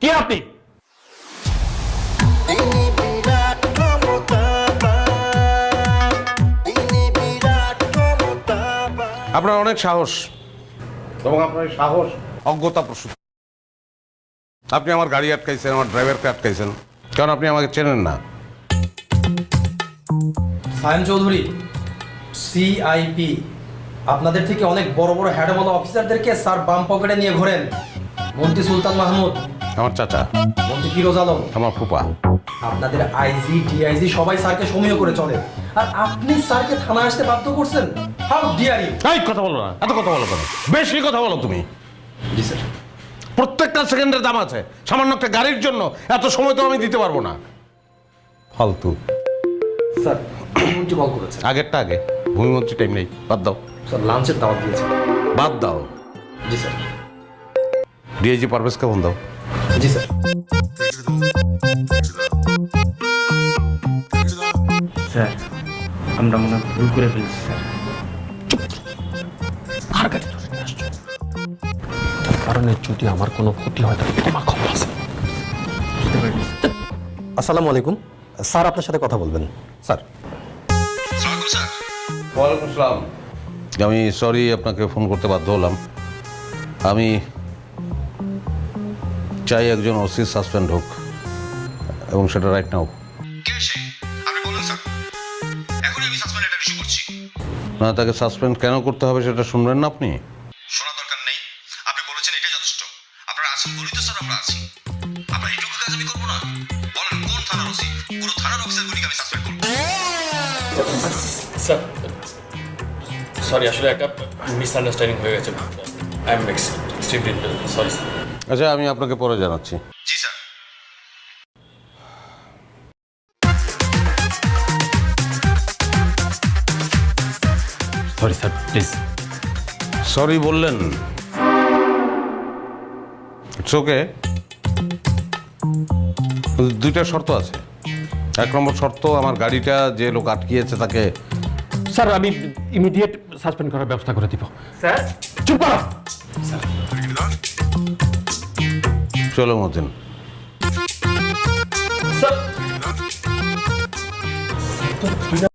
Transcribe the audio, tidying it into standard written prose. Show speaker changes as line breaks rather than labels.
কে আপনি?
আপনার অনেক সাহস এবং আপনার সাহস অজ্ঞতা প্রসূত। আপনি আমার গাড়ি আটকাইছেন, আমার ড্রাইভারকে আটকাইছেন, কারণ আপনি আমাকে চেনেন না।
সায়েম চৌধুরী, সিআইপি, আপনাদের থেকে অনেক বড় বড় হ্যাডওয়ালা অফিসারদেরকে স্যার বাম পকেটে নিয়ে ঘোরেন। মন্ত্রী সুলতান মাহমুদ,
আমার চাচা,
মন্ত্রী ফিরোজ আলম,
আমার ফুপা,
আপনাদের আইজি ডিআইজি সবাই স্যারকে সমীহ করে চলে, আর আপনি স্যারকে থানায় আসতে বাধ্য করছেন। How dare you!
এই কথা বলো না, এত কথা বলো কেন? বেশি কথা বলো তুমি।
জি স্যার।
প্রত্যেকটা সেকেন্ডের দাম আছে। সামান্য একটা গাড়ির জন্য এত সময় তো আমি দিতে পারবো না। ফালতু।
স্যার মন্ত্রী কল করেছে।
আগেরটা আগে, ভূমিমন্ত্রী টাইম নেই, বাদ দাও।
স্যার লাঞ্চের দাওয়াত দিয়েছে।
বাদ দাও।
জি স্যার।
ডিআইজি পারভেজকে ফোন দাও।
জি স্যার।
স্যার, আমরা মনে হয় ভুল করে ফেলছি স্যার।
আর গাড়ি ধরে নিয়ে আসছো। তার কারণে যদি আমার কোনো ক্ষতি হয় তাহলে তোমার খবর আছে।
বুঝতে পারি।
আসসালামু আলাইকুম স্যার, আপনার সাথে কথা বলবেন স্যার।
ওয়ালাইকুম আসসালাম। আমি সরি আপনাকে ফোন করতে বাধ্য হলাম। আমি চাই একজন ওসি সাসপেন্ড হোক, এবং সেটা রাইট নাও। না, তাকে সাসপেন্ড কেন করতে হবে সেটা শুনবেন না আপনি?
শোনা দরকার নেই, আপনি বলেছেন এটাই যথেষ্ট। আপনারা আছেন বলি তো স্যার আমরা আছি। আপনার এইটুকু কাজ আমি করবো না? বলেন কোন থানার ওসি? পুরো থানার অফিসারগুলিকে আমি সাসপেন্ড করবো।
স্যার সরি, আসলে একটা মিসআন্ডারস্ট্যান্ডিং হয়ে গেছে। I am extremely sorry sir.
আচ্ছা, আমি আপনাকে পরে জানাচ্ছি।
জি স্যার।
Sorry sir, please.
সরি বললেন, ইটস ওকে। দুইটা শর্ত আছে। এক নম্বর শর্ত, আমার গাড়িটা যে লোক আটকিয়েছে তাকে।
স্যার, আমি ইমিডিয়েট সাসপেন্ড করার ব্যবস্থা করে দিব।
স্যার
চুপ করো।
চলো মতিন।